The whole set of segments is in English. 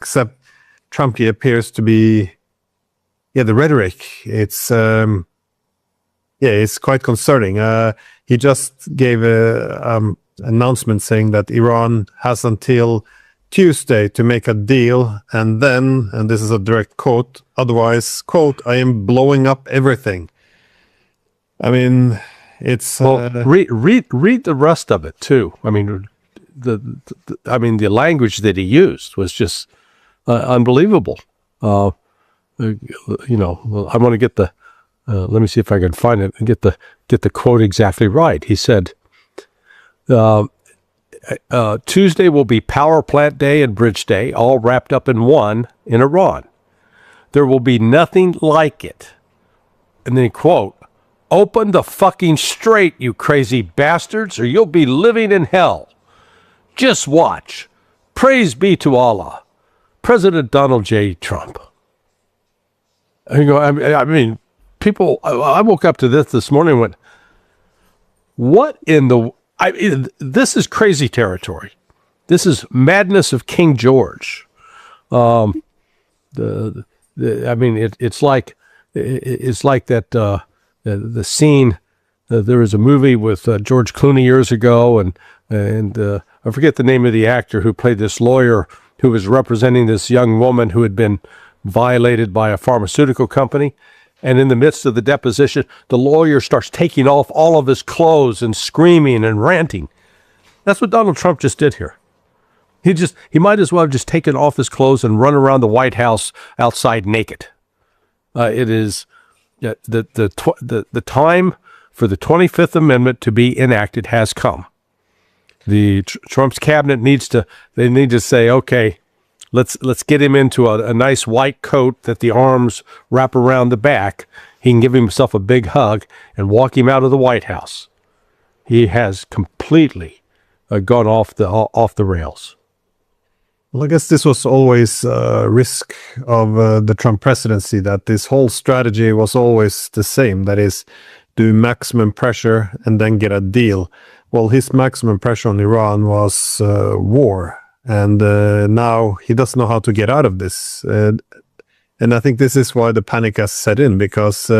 except Trump appears to be, the rhetoric. It's it's quite concerning. He just gave a announcement saying that Iran has until Tuesday to make a deal, and then, and this is a direct quote, otherwise, quote, I am blowing up everything. I mean, it's read the rest of it too. I mean, the language that he used was just unbelievable. I want to get the. Let me see if I can find it and get the quote exactly right. He said, Tuesday will be Power Plant Day and Bridge Day, all wrapped up in one in Iran. There will be nothing like it. And then, quote, open the fucking strait, you crazy bastards, or you'll be living in hell. Just watch. Praise be to Allah. President Donald J. Trump. I mean, people, I woke up to this morning and went, what in the... this is crazy territory. This is madness of King George. It's like that the scene. There was a movie with George Clooney years ago, and I forget the name of the actor who played this lawyer who was representing this young woman who had been violated by a pharmaceutical company. And in the midst of the deposition, the lawyer starts taking off all of his clothes and screaming and ranting. That's what Donald Trump just did here. He might as well have just taken off his clothes and run around the White House outside naked. It is the time for the 25th Amendment to be enacted has come. Trump's cabinet needs to say, okay, let's get him into a nice white coat that the arms wrap around the back. He can give himself a big hug and walk him out of the White House. He has completely gone off the rails. Well, I guess this was always a risk of the Trump presidency, that this whole strategy was always the same. That is, do maximum pressure and then get a deal. Well, his maximum pressure on Iran was war. And now he doesn't know how to get out of this. And I think this is why the panic has set in, because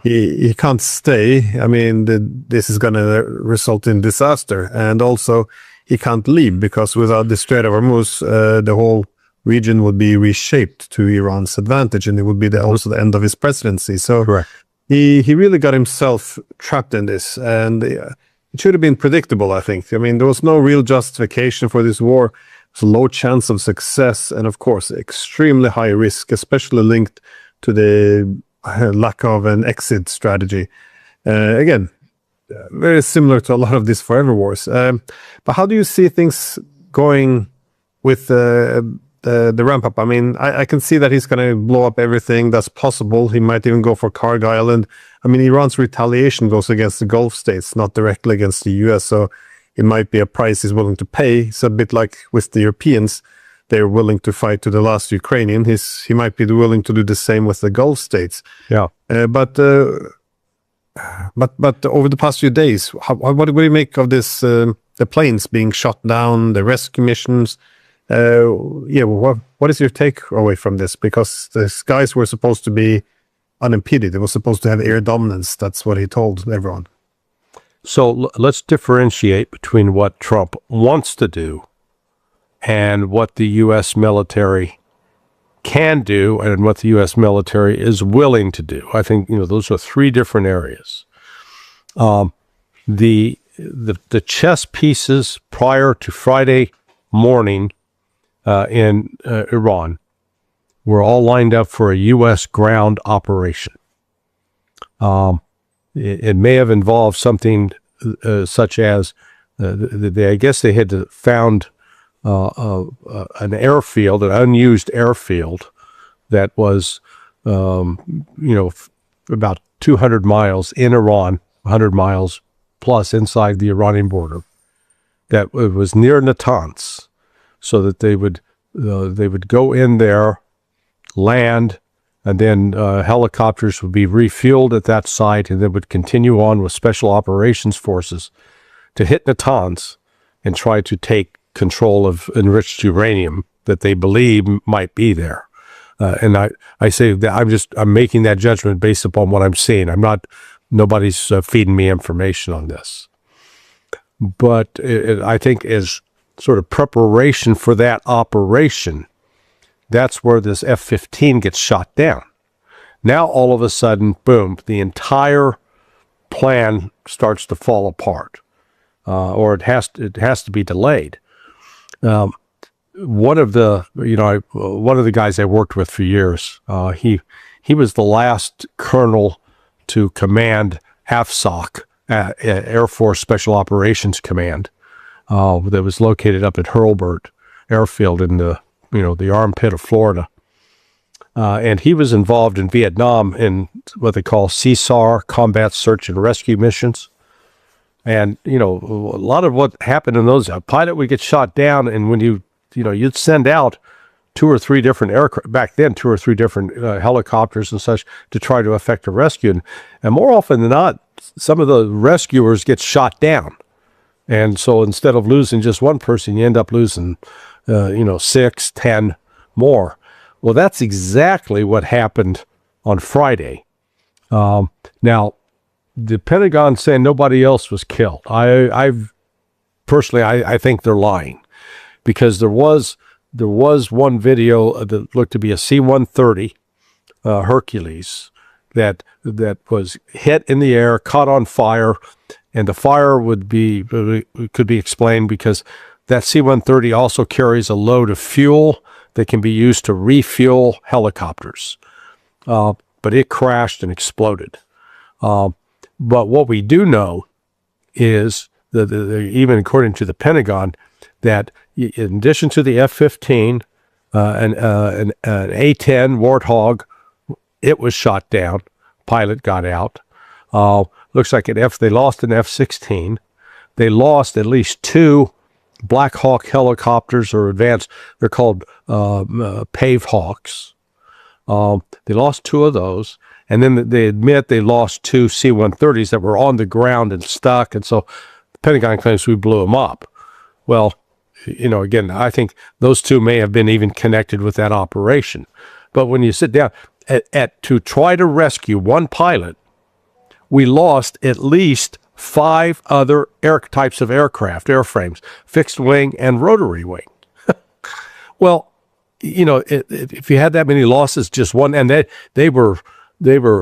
he can't stay. I mean, this is going to result in disaster. And also, he can't leave, because without the Strait of Hormuz, the whole region would be reshaped to Iran's advantage, and it would be also the end of his presidency. So correct. He really got himself trapped in this. And it should have been predictable, I think. I mean, there was no real justification for this war. It's a low chance of success, and of course, extremely high risk, especially linked to the lack of an exit strategy. Again, very similar to a lot of these forever wars. But how do you see things going with the ramp up? I mean, I can see that he's going to blow up everything that's possible. He might even go for Cargill Island. I mean, Iran's retaliation goes against the Gulf states, not directly against the US. So it might be a price he's willing to pay. It's a bit like with the Europeans. They're willing to fight to the last Ukrainian. He might be willing to do the same with the Gulf states. Yeah. But over the past few days, what do you make of this? The planes being shot down, the rescue missions. What is your takeaway from this? Because the skies were supposed to be unimpeded. It was supposed to have air dominance. That's what he told everyone. So let's differentiate between what Trump wants to do and what the U.S. military can do and what the U.S. military is willing to do. I think, those are three different areas. The chess pieces prior to Friday morning in Iran were all lined up for a U.S. ground operation. It may have involved something such as, I guess they had found an airfield, an unused airfield that was, about 200 miles in Iran, 100 miles plus inside the Iranian border, that was near Natanz, so that they would go in there, land, and then helicopters would be refueled at that site, and then would continue on with special operations forces to hit Natanz and try to take control of enriched uranium that they believe might be there. And I say that I'm making that judgment based upon what I'm seeing. Nobody's feeding me information on this. But I think as sort of preparation for that operation, that's where this F-15 gets shot down. Now, all of a sudden, boom, the entire plan starts to fall apart, or it has to be delayed. One of the guys I worked with for years, he was the last colonel to command AFSOC, Air Force Special Operations Command, that was located up at Hurlburt Airfield in the armpit of Florida. And he was involved in Vietnam in what they call CSAR, Combat Search and Rescue Missions. And, a lot of what happened in those, a pilot would get shot down, and when you'd send out 2 or 3 different aircraft, back then 2 or 3 different helicopters and such to try to effect a rescue. And more often than not, some of the rescuers get shot down. And so instead of losing just one person, you end up losing, 6, 10 more. Well, that's exactly what happened on Friday. Now, the Pentagon saying nobody else was killed. I think they're lying, because there was one video that looked to be a C-130 Hercules that was hit in the air, caught on fire, and the fire could be explained because that C-130 also carries a load of fuel that can be used to refuel helicopters. But it crashed and exploded. But what we do know is that even according to the Pentagon, that in addition to the F-15, an A-10 Warthog, it was shot down. Pilot got out. Looks like they lost an F-16. They lost at least 2 Black Hawk helicopters, or advanced. They're called Pave Hawks. They lost 2 of those, and then they admit they lost 2 C-130s that were on the ground and stuck, and so the Pentagon claims we blew them up. Well, again, I think those 2 may have been even connected with that operation. But when you sit down to try to rescue one pilot, we lost at least 5 other types of airframes, fixed wing and rotary wing. Well, if you had that many losses, just one, and they were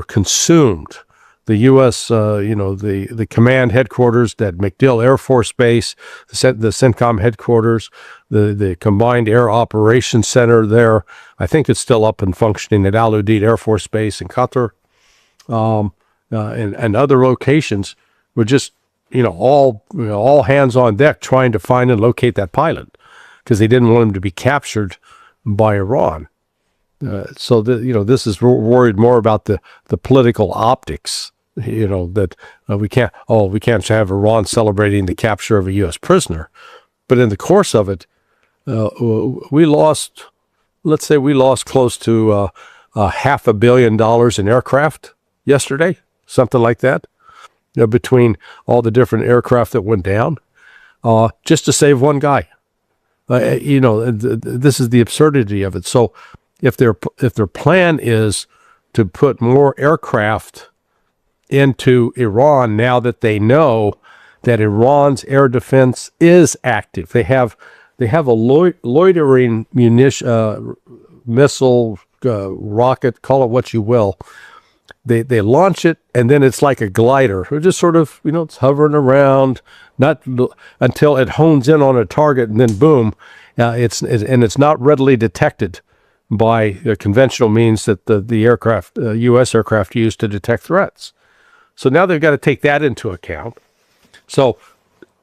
consumed. The U.S., the command headquarters at MacDill Air Force Base, the CENTCOM headquarters, the Combined Air Operations Center there, I think it's still up and functioning at Al Udeid Air Force Base in Qatar, and other locations were just, all hands on deck trying to find and locate that pilot, because they didn't want him to be captured by Iran. So this is worried more about the political optics. That we can't have Iran celebrating the capture of a U.S. prisoner, but in the course of it, we lost close to $500 million in aircraft yesterday, something like that. Between all the different aircraft that went down, just to save one guy. This is the absurdity of it. So if their plan is to put more aircraft into Iran, now that they know that Iran's air defense is active, they have a loitering missile, rocket, call it what you will. They launch it, and then it's like a glider. It just sort of, it's hovering around, not until it hones in on a target, and then boom, it's not readily detected by conventional means that the aircraft, U.S. aircraft, use to detect threats. So now they've got to take that into account. So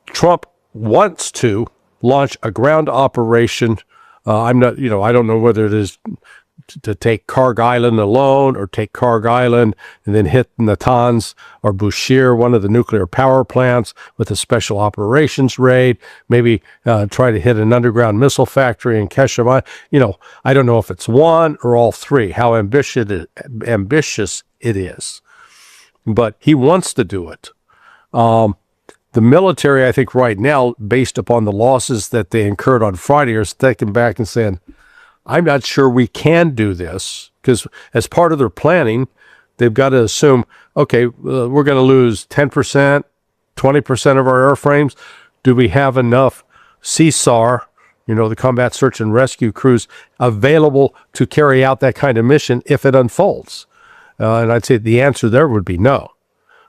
Trump wants to launch a ground operation. I don't know whether it is to take Karg Island alone, or take Karg Island and then hit Natanz or Bushehr, one of the nuclear power plants, with a special operations raid, maybe try to hit an underground missile factory in Keshem. I don't know if it's one or all 3, how ambitious it is. But he wants to do it. the military, I think right now, based upon the losses that they incurred on Friday, are stepping back and saying, I'm not sure we can do this, because as part of their planning, they've got to assume, okay, we're going to lose 10%, 20% of our airframes. Do we have enough CSAR, the combat search and rescue crews, available to carry out that kind of mission if it unfolds? And I'd say the answer there would be no.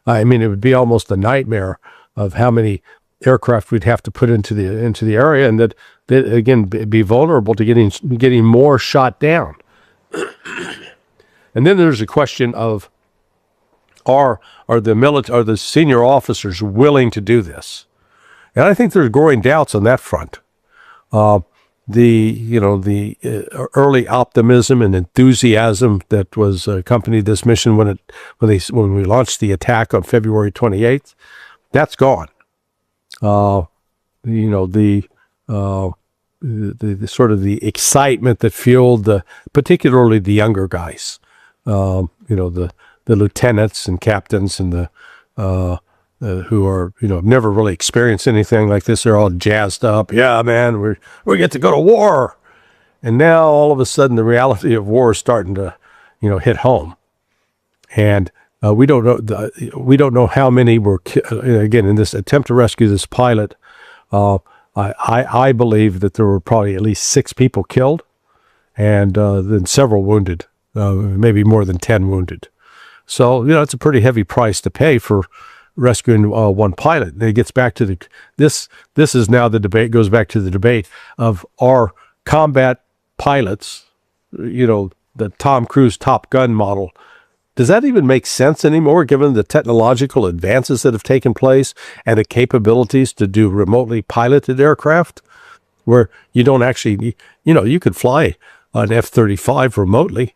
I mean, it would be almost a nightmare of how many aircraft we'd have to put into the area, and that again be vulnerable to getting more shot down. And then there's a question of are the senior officers willing to do this? And I think there's growing doubts on that front. The early optimism and enthusiasm that was accompanied this mission when we launched the attack on February 28th, that's gone. The sort of the excitement that fueled particularly the younger guys, the lieutenants and captains and the who are never really experienced anything like this. They're all jazzed up. Yeah, man, we get to go to war. And now all of a sudden the reality of war is starting to hit home. And we don't know how many were again in this attempt to rescue this pilot. I believe that there were probably at least 6 people killed, and then several wounded, maybe more than 10 wounded. So it's a pretty heavy price to pay for rescuing one pilot. And it gets back to this is now the debate, goes back to the debate of our combat pilots, the Tom Cruise Top Gun model. Does that even make sense anymore, given the technological advances that have taken place and the capabilities to do remotely piloted aircraft, where you don't actually, you could fly an F-35 remotely.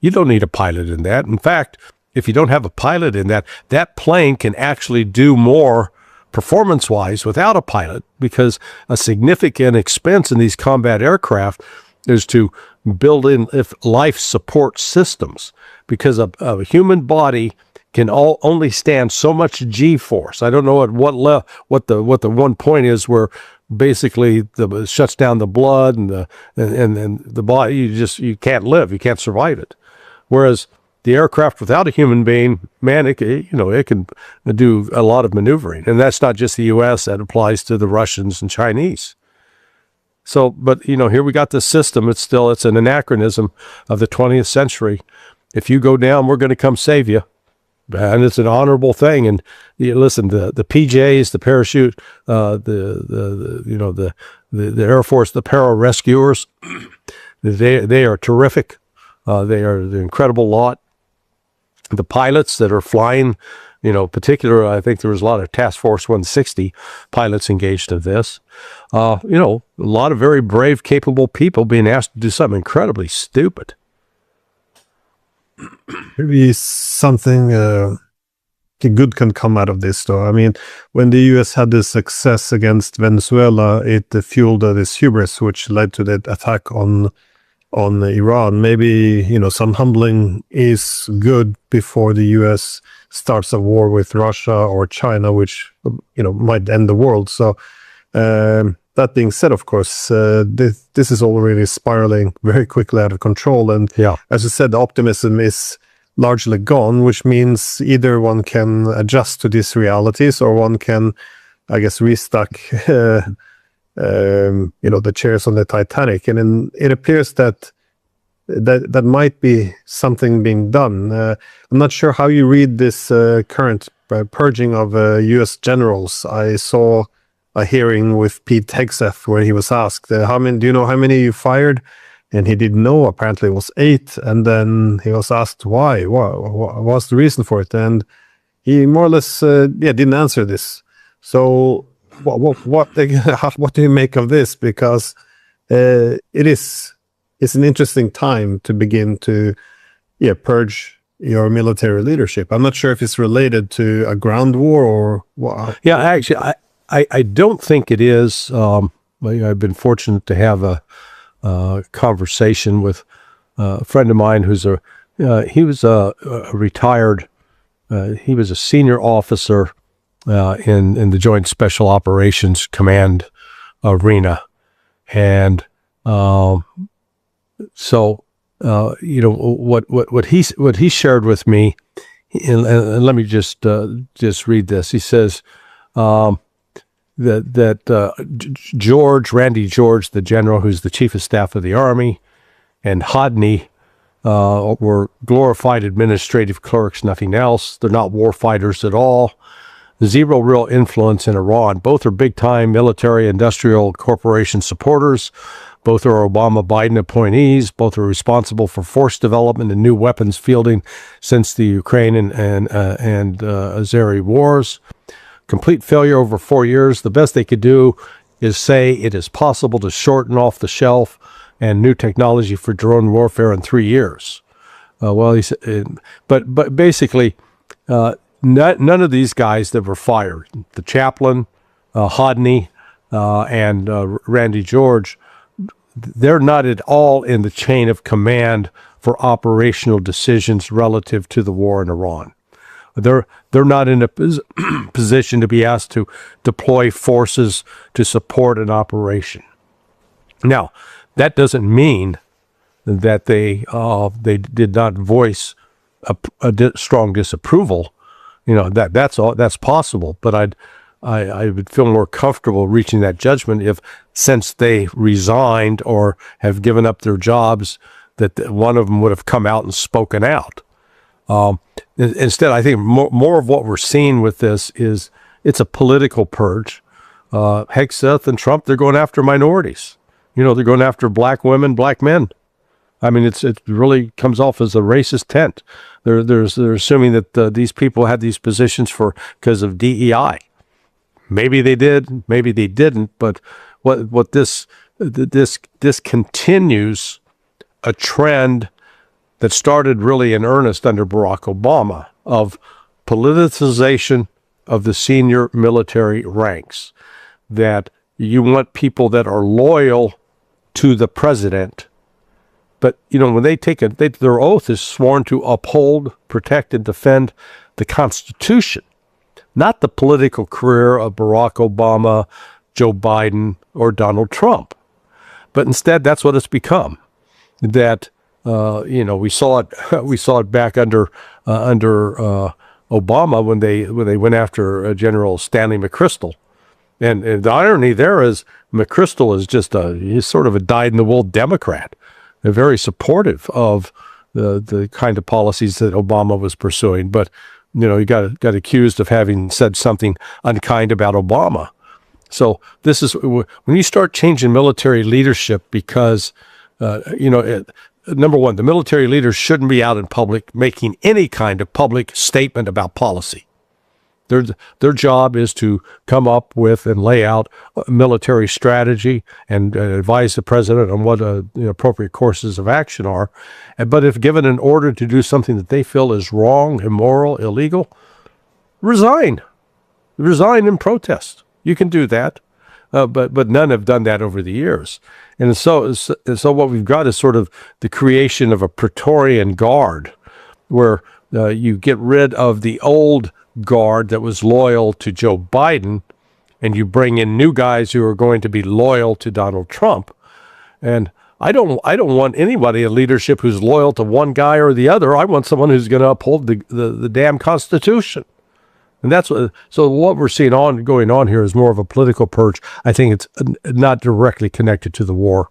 You don't need a pilot in that. In fact, if you don't have a pilot in that plane can actually do more performance-wise without a pilot, because a significant expense in these combat aircraft is to build in life support systems, because a human body can only stand so much G-force. I don't know at what the one point is where basically it shuts down the blood and the body. You can't live. You can't survive it. Whereas the aircraft without a human being, man, it can do a lot of maneuvering. And that's not just the U.S. That applies to the Russians and Chinese. So, but, here we got this system. It's an anachronism of the 20th century. If you go down, we're going to come save you. And it's an honorable thing. And listen, the PJs, the parachute, the Air Force, the pararescuers, they are terrific. They are an incredible lot. The pilots that are flying, particular, I think there was a lot of Task Force 160 pilots engaged in this. A lot of very brave, capable people being asked to do something incredibly stupid. Maybe something good can come out of this, though. I mean, when the U.S. had this success against Venezuela, it fueled this hubris, which led to the attack on Iran. Maybe, some humbling is good before the U.S. starts a war with Russia or China, which, might end the world. So that being said, of course, this is already spiraling very quickly out of control. And as I said, the optimism is largely gone, which means either one can adjust to these realities or one can, I guess, restock the chairs on the Titanic. And then it appears that might be something being done. I'm not sure how you read this current purging of U.S. generals. I saw a hearing with Pete Hegseth where he was asked, do you know how many you fired? And he didn't know. Apparently it was 8. And then he was asked why. What was the reason for it? And he more or less didn't answer this. So what do you make of this? Because it's an interesting time to begin to purge your military leadership. I'm not sure if it's related to a ground war or what. Yeah, actually, I don't think it is. I've been fortunate to have a conversation with a friend of mine who's he was a retired, he was a senior officer in the Joint Special Operations Command arena. And so what he shared with me, and let me just read this. He says Randy George, the general who's the chief of staff of the Army, and Hodney were glorified administrative clerks, nothing else. They're not war fighters at all. Zero real influence in Iran. Both are big-time military industrial corporation supporters. Both are Obama-Biden appointees. Both are responsible for force development and new weapons fielding since the Ukraine and Azeri wars. Complete failure over 4 years. The best they could do is say it is possible to shorten off the shelf and new technology for drone warfare in 3 years. He said, but basically, none of these guys that were fired, the chaplain, Hodney, and Randy George, they're not at all in the chain of command for operational decisions relative to the war in Iran. They're not in a position to be asked to deploy forces to support an operation. Now, that doesn't mean that they did not voice a strong disapproval. That's possible, but I would feel more comfortable reaching that judgment if, since they resigned or have given up their jobs, that one of them would have come out and spoken out. Instead, I think more of what we're seeing with this is it's a political purge. Hegseth and Trump, they're going after minorities. They're going after black women, black men. I mean, it really comes off as a racist tent. They're assuming that these people had these positions because of DEI. Maybe they did, maybe they didn't. But what this continues a trend that started really in earnest under Barack Obama of politicization of the senior military ranks. That you want people that are loyal to the president. But, when they take their oath is sworn to uphold, protect, and defend the Constitution, not the political career of Barack Obama, Joe Biden, or Donald Trump. But instead, that's what it's become. That, we saw it back under Obama when they went after General Stanley McChrystal. And the irony there is McChrystal is he's sort of a dyed-in-the-wool Democrat. They're very supportive of the kind of policies that Obama was pursuing. But, he got accused of having said something unkind about Obama. So this is when you start changing military leadership because, number one, the military leaders shouldn't be out in public making any kind of public statement about policy. Their job is to come up with and lay out a military strategy and advise the president on what appropriate courses of action are. But if given an order to do something that they feel is wrong, immoral, illegal, resign. Resign and protest. You can do that. But none have done that over the years. And so what we've got is sort of the creation of a Praetorian Guard where you get rid of the old guard that was loyal to Joe Biden, and you bring in new guys who are going to be loyal to Donald Trump. And I don't want anybody in leadership who's loyal to one guy or the other. I want someone who's going to uphold the damn Constitution. And that's so what we're seeing going on here is more of a political purge. I think it's not directly connected to the war.